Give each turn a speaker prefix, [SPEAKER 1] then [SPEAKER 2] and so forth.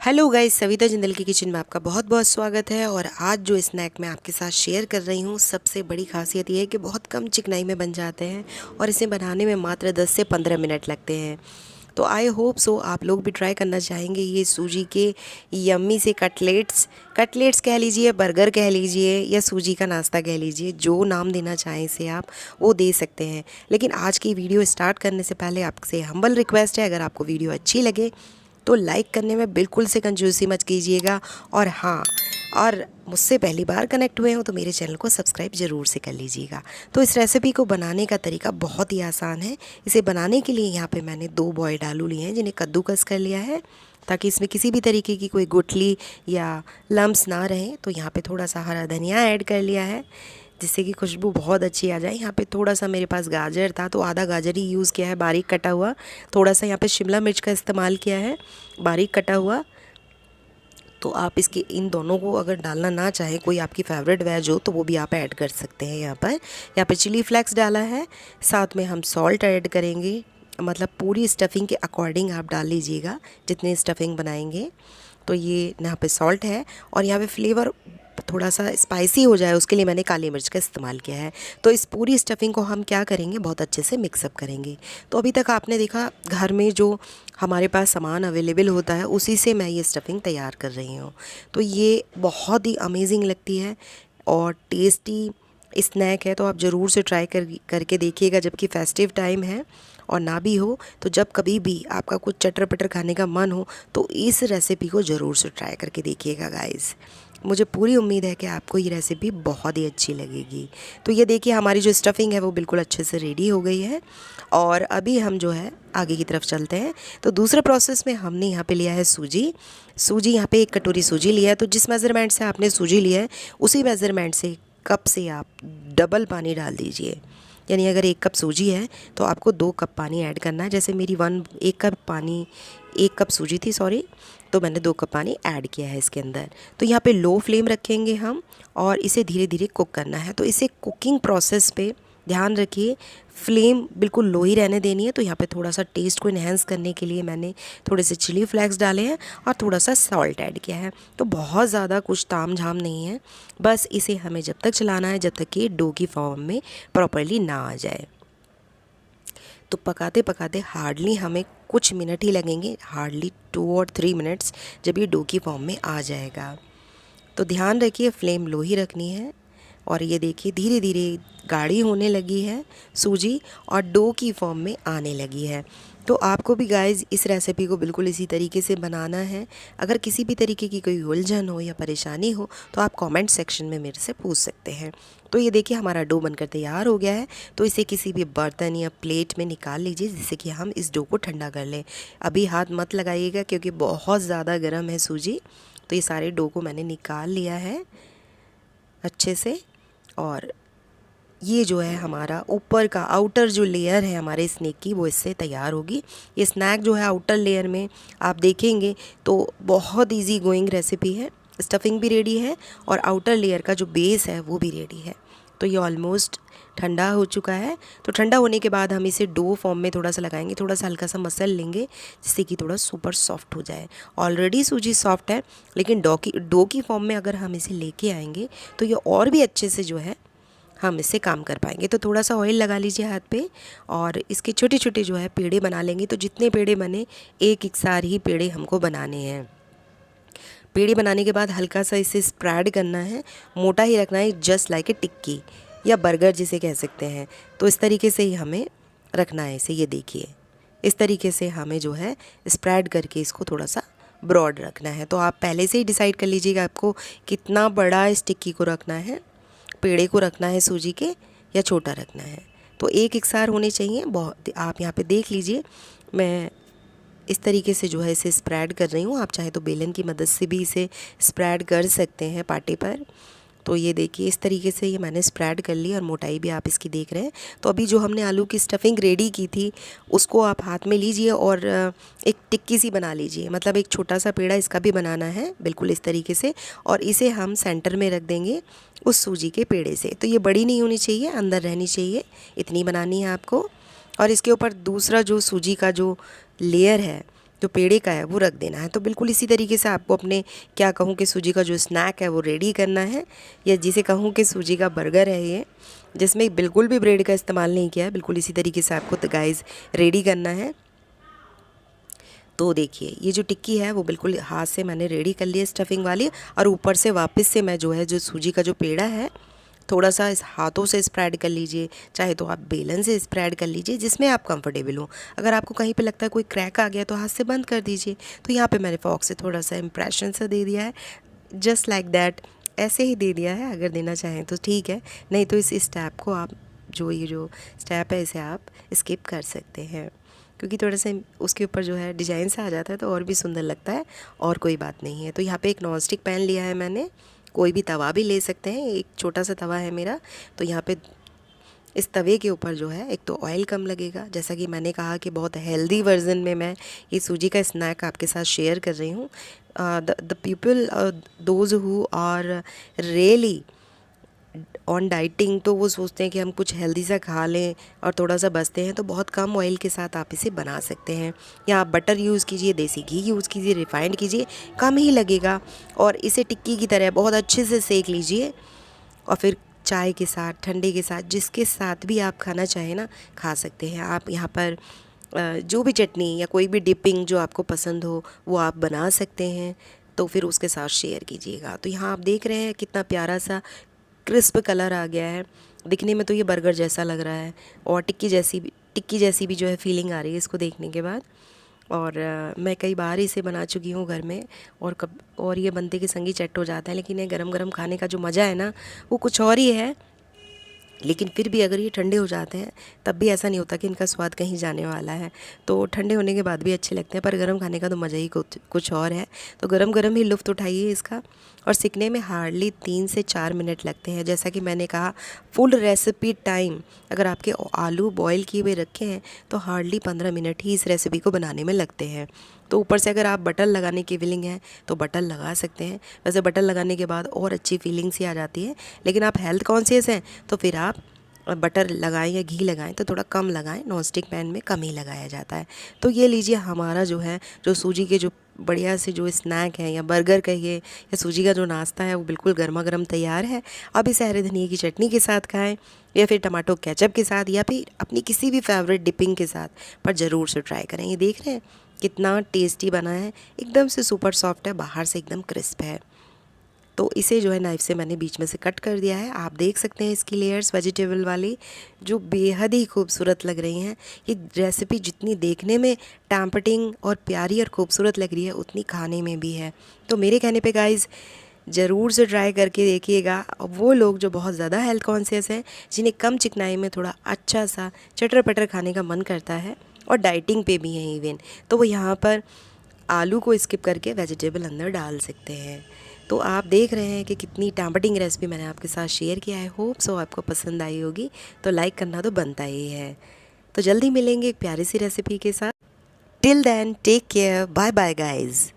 [SPEAKER 1] Hello guys, Savita Jindal की kitchen में आपका बहुत बहुत स्वागत है। और आज जो स्नैक मैं आपके साथ शेयर कर रही हूँ, सबसे बड़ी खासियत ये है कि बहुत कम चिकनाई में बन जाते हैं और इसे बनाने में मात्र 10 से 15 मिनट लगते हैं। तो आई होप सो आप लोग भी ट्राई करना चाहेंगे ये सूजी के यम्मी से कटलेट्स कह लीजिए, बर्गर कह लीजिए, या सूजी का नाश्ता कह लीजिए, जो नाम देना चाहें इसे आप वो दे सकते हैं। लेकिन आज की वीडियो स्टार्ट करने से पहले आपसे हम्बल रिक्वेस्ट है, अगर आपको वीडियो अच्छी लगे तो लाइक करने में बिल्कुल से कंजूसी मत कीजिएगा। और हाँ, और मुझसे पहली बार कनेक्ट हुए हो तो मेरे चैनल को सब्सक्राइब ज़रूर से कर लीजिएगा। तो इस रेसिपी को बनाने का तरीका बहुत ही आसान है। इसे बनाने के लिए यहाँ पे मैंने 2 बॉयल्ड आलू लिए हैं, जिन्हें कद्दूकस कर लिया है ताकि इसमें किसी भी तरीके की कोई गुठली या लम्स ना रहे। तो यहाँ पे थोड़ा सा हरा धनिया ऐड कर लिया है जिससे कि खुशबू बहुत अच्छी आ जाए। यहाँ पे थोड़ा सा मेरे पास गाजर था तो आधा गाजर ही यूज़ किया है, बारीक कटा हुआ। थोड़ा सा यहाँ पे शिमला मिर्च का इस्तेमाल किया है, बारीक कटा हुआ। तो आप इसके इन दोनों को अगर डालना ना चाहें, कोई आपकी फेवरेट वेज हो तो वो भी आप ऐड कर सकते हैं। यहाँ पे चिली फ्लेक्स डाला है, साथ में हम सॉल्ट ऐड करेंगे। मतलब पूरी स्टफिंग के अकॉर्डिंग आप डाल लीजिएगा जितने स्टफिंग बनाएंगे। तो ये यहाँ पे सॉल्ट है, और यहाँ पे फ्लेवर थोड़ा सा स्पाइसी हो जाए उसके लिए मैंने काली मिर्च का इस्तेमाल किया है। तो इस पूरी स्टफिंग को हम क्या करेंगे, बहुत अच्छे से मिक्सअप करेंगे। तो अभी तक आपने देखा घर में जो हमारे पास सामान अवेलेबल होता है उसी से मैं ये स्टफिंग तैयार कर रही हूँ। तो ये बहुत ही अमेजिंग लगती है और टेस्टी स्नैक है। तो आप ज़रूर से ट्राई करके देखिएगा, जबकि फेस्टिव टाइम है और ना भी हो तो जब कभी भी आपका कुछ चटर पटर खाने का मन हो तो इस रेसिपी को ज़रूर से ट्राई करके देखिएगा गाइस। मुझे पूरी उम्मीद है कि आपको ये रेसिपी बहुत ही अच्छी लगेगी। तो ये देखिए, हमारी जो स्टफिंग है वो बिल्कुल अच्छे से रेडी हो गई है। और अभी हम जो है आगे की तरफ चलते हैं। तो दूसरे प्रोसेस में हमने यहाँ पे लिया है सूजी यहाँ पे 1 कटोरी सूजी लिया है। तो जिस मेज़रमेंट से आपने सूजी लिया है उसी मेज़रमेंट से कप से आप डबल पानी डाल दीजिए। यानी अगर 1 कप सूजी है तो आपको 2 कप पानी ऐड करना है। जैसे मेरी 1 कप सूजी थी, सॉरी, तो मैंने 2 कप पानी ऐड किया है इसके अंदर। तो यहाँ पे लो फ्लेम रखेंगे हम और इसे धीरे धीरे कुक करना है। तो इसे कुकिंग प्रोसेस पे ध्यान रखिए, फ्लेम बिल्कुल लो ही रहने देनी है। तो यहाँ पे थोड़ा सा टेस्ट को इन्हेंस करने के लिए मैंने थोड़े से चिली फ्लेक्स डाले हैं और थोड़ा सा सॉल्ट ऐड किया है। तो बहुत ज़्यादा कुछ ताम झाम नहीं है, बस इसे हमें जब तक चलाना है जब तक कि डो की फॉर्म में प्रॉपरली ना आ जाए। तो पकाते पकाते हार्डली हमें कुछ मिनट ही लगेंगे, हार्डली 2 और 3 मिनट्स, जब ये डो की फॉर्म में आ जाएगा। तो ध्यान रखिए फ्लेम लो ही रखनी है। और ये देखिए धीरे धीरे गाढ़ी होने लगी है सूजी और डो की फॉर्म में आने लगी है। तो आपको भी गाइस इस रेसिपी को बिल्कुल इसी तरीके से बनाना है। अगर किसी भी तरीके की कोई उलझन हो या परेशानी हो तो आप कमेंट सेक्शन में मेरे से पूछ सकते हैं। तो ये देखिए हमारा डो बनकर तैयार हो गया है। तो इसे किसी भी बर्तन या प्लेट में निकाल लीजिए जिससे कि हम इस डो को ठंडा कर लें। अभी हाथ मत लगाइएगा क्योंकि बहुत ज़्यादा गर्म है सूजी। तो ये सारे डो को मैंने निकाल लिया है अच्छे से। और ये जो है हमारा ऊपर का आउटर जो लेयर है हमारे स्नैक की, वो इससे तैयार होगी। ये स्नैक जो है आउटर लेयर में आप देखेंगे तो बहुत इजी गोइंग रेसिपी है। स्टफिंग भी रेडी है और आउटर लेयर का जो बेस है वो भी रेडी है। तो ये ऑलमोस्ट ठंडा हो चुका है। तो ठंडा होने के बाद हम इसे डो फॉर्म में थोड़ा सा लगाएंगे, थोड़ा सा हल्का सा मसल लेंगे जिससे कि थोड़ा सुपर सॉफ्ट हो जाए। ऑलरेडी सूजी सॉफ्ट है, लेकिन डो की फॉर्म में अगर हम इसे लेके आएंगे तो ये और भी अच्छे से जो है हम इससे काम कर पाएंगे। तो थोड़ा सा ऑयल लगा लीजिए हाथ पे और इसके छोटे छोटे जो है पेड़े बना लेंगे। तो जितने पेड़े बने एक सार ही पेड़े हमको बनाने हैं। पेड़े बनाने के बाद हल्का सा इसे स्प्रेड करना है, मोटा ही रखना है, जस्ट लाइक ए टिक्की या बर्गर जिसे कह सकते हैं। तो इस तरीके से ही हमें रखना है इसे। ये देखिए इस तरीके से हमें जो है स्प्रेड करके इसको थोड़ा सा ब्रॉड रखना है। तो आप पहले से ही डिसाइड कर लीजिएगा आपको कितना बड़ा इस टिक्की को रखना है, पेड़े को रखना है सूजी के, या छोटा रखना है। तो एक सार होने चाहिए। बहुत आप यहाँ पे देख लीजिए, मैं इस तरीके से जो है इसे स्प्रेड कर रही हूँ। आप चाहे तो बेलन की मदद से भी इसे स्प्रेड कर सकते हैं पाटे पर। तो ये देखिए इस तरीके से ये मैंने स्प्रेड कर ली और मोटाई भी आप इसकी देख रहे हैं। तो अभी जो हमने आलू की स्टफिंग रेडी की थी उसको आप हाथ में लीजिए और एक टिक्की सी बना लीजिए। मतलब एक छोटा सा पेड़ा इसका भी बनाना है बिल्कुल इस तरीके से, और इसे हम सेंटर में रख देंगे उस सूजी के पेड़े से। तो ये बड़ी नहीं होनी चाहिए, अंदर रहनी चाहिए, इतनी बनानी है आपको। और इसके ऊपर दूसरा जो सूजी का जो लेयर है जो पेड़े का है वो रख देना है। तो बिल्कुल इसी तरीके से आपको अपने क्या कहूँ कि सूजी का जो स्नैक है वो रेडी करना है, या जिसे कहूँ कि सूजी का बर्गर है ये, जिसमें बिल्कुल भी ब्रेड का इस्तेमाल नहीं किया है। बिल्कुल इसी तरीके से आपको तो गाइस रेडी करना है। तो देखिए ये जो टिक्की है वो बिल्कुल हाथ से मैंने रेडी कर ली है स्टफिंग वाली, और ऊपर से वापस से मैं जो है जो सूजी का जो पेड़ा है थोड़ा सा इस हाथों से स्प्रेड कर लीजिए, चाहे तो आप बेलन से स्प्रेड कर लीजिए, जिसमें आप कंफर्टेबल हो। अगर आपको कहीं पे लगता है कोई क्रैक आ गया तो हाथ से बंद कर दीजिए। तो यहाँ पे मैंने फॉक से थोड़ा सा इम्प्रेशन सा दे दिया है, जस्ट लाइक दैट, ऐसे ही दे दिया है। अगर देना चाहें तो ठीक है, नहीं तो इस स्टेप को आप ये जो स्टेप है इसे आप स्किप कर सकते हैं, क्योंकि थोड़ा सा उसके ऊपर जो है डिज़ाइन सा आ जाता है तो और भी सुंदर लगता है, और कोई बात नहीं है। तो यहाँ पे एक नॉन स्टिक पैन लिया है मैंने, कोई भी तवा भी ले सकते हैं, एक छोटा सा तवा है मेरा। तो यहाँ पे इस तवे के ऊपर जो है एक तो ऑयल कम लगेगा, जैसा कि मैंने कहा कि बहुत हेल्दी वर्जन में मैं ये सूजी का स्नैक आपके साथ शेयर कर रही हूँ। The people those who are really on dieting, तो वो सोचते हैं कि हम कुछ हेल्दी सा खा लें और थोड़ा सा बचते हैं, तो बहुत कम ऑयल के साथ आप इसे बना सकते हैं। या आप बटर यूज़ कीजिए, देसी घी यूज़ कीजिए, रिफाइंड कीजिए, कम ही लगेगा। और इसे टिक्की की तरह बहुत अच्छे से सेक लीजिए, और फिर चाय के साथ, ठंडे के साथ, जिसके साथ भी आप खाना चाहें ना खा सकते हैं। आप यहाँ पर जो भी चटनी या कोई भी डिपिंग जो आपको पसंद हो वो आप बना सकते हैं, तो फिर उसके साथ शेयर कीजिएगा। तो यहाँ आप देख रहे हैं कितना प्यारा सा क्रिस्प कलर आ गया है, दिखने में तो ये बर्गर जैसा लग रहा है, और टिक्की जैसी भी जो है फीलिंग आ रही है इसको देखने के बाद। और मैं कई बार इसे बना चुकी हूँ घर में, और ये बनते के संगी चट हो जाता है। लेकिन ये गरम गरम खाने का जो मज़ा है ना वो कुछ और ही है। लेकिन फिर भी अगर ये ठंडे हो जाते हैं तब भी ऐसा नहीं होता कि इनका स्वाद कहीं जाने वाला है, तो ठंडे होने के बाद भी अच्छे लगते हैं। पर गरम खाने का तो मज़ा ही कुछ और है। तो गरम गरम ही लुत्फ़ उठाइए इसका। और सीखने में हार्डली 3 से 4 मिनट लगते हैं। जैसा कि मैंने कहा, फुल रेसिपी टाइम अगर आपके आलू बॉयल किए हुए रखे हैं तो हार्डली 15 मिनट ही इस रेसिपी को बनाने में लगते हैं। तो ऊपर से अगर आप बटर लगाने की विलिंग है तो बटर लगा सकते हैं। वैसे बटर लगाने के बाद और अच्छी फीलिंग सी आ जाती है, लेकिन आप हेल्थ कॉन्शियस हैं तो फिर आप बटर लगाएं या घी लगाएं तो थोड़ा कम लगाएं, नॉन स्टिक पैन में कम ही लगाया जाता है। तो ये लीजिए हमारा जो है जो सूजी के जो बढ़िया से जो स्नैक है, या बर्गर कहिए, या सूजी का जो नाश्ता है, वो बिल्कुल गर्मा गर्म तैयार है। अब इसे हरे धनिया की चटनी के साथ खाएं, या फिर टमाटो केचप के साथ, या फिर अपनी किसी भी फेवरेट डिपिंग के साथ, पर ज़रूर से ट्राई करें। ये देख रहे हैं कितना टेस्टी बना है, एकदम से सुपर सॉफ्ट है, बाहर से एकदम क्रिस्प है। तो इसे जो है नाइफ़ से मैंने बीच में से कट कर दिया है। आप देख सकते हैं इसकी लेयर्स वेजिटेबल वाली जो बेहद ही खूबसूरत लग रही हैं। ये रेसिपी जितनी देखने में टैम्पटिंग और प्यारी और खूबसूरत लग रही है, उतनी खाने में भी है। तो मेरे कहने पे गाइज़ ज़रूर से ट्राई करके देखिएगा। वो लोग जो बहुत ज़्यादा हेल्थ कॉन्शियस हैं, जिन्हें कम चिकनाई में थोड़ा अच्छा सा चटर पटर खाने का मन करता है, और डाइटिंग पे भी हैं इवन, तो वो यहाँ पर आलू को स्किप करके वेजिटेबल अंदर डाल सकते हैं। तो आप देख रहे हैं कि कितनी टैम्पटिंग रेसिपी मैंने आपके साथ शेयर किया है। होप सो आपको पसंद आई होगी, तो लाइक करना तो बनता ही है। तो जल्दी मिलेंगे एक प्यारी सी रेसिपी के साथ। Till then take care, bye bye guys.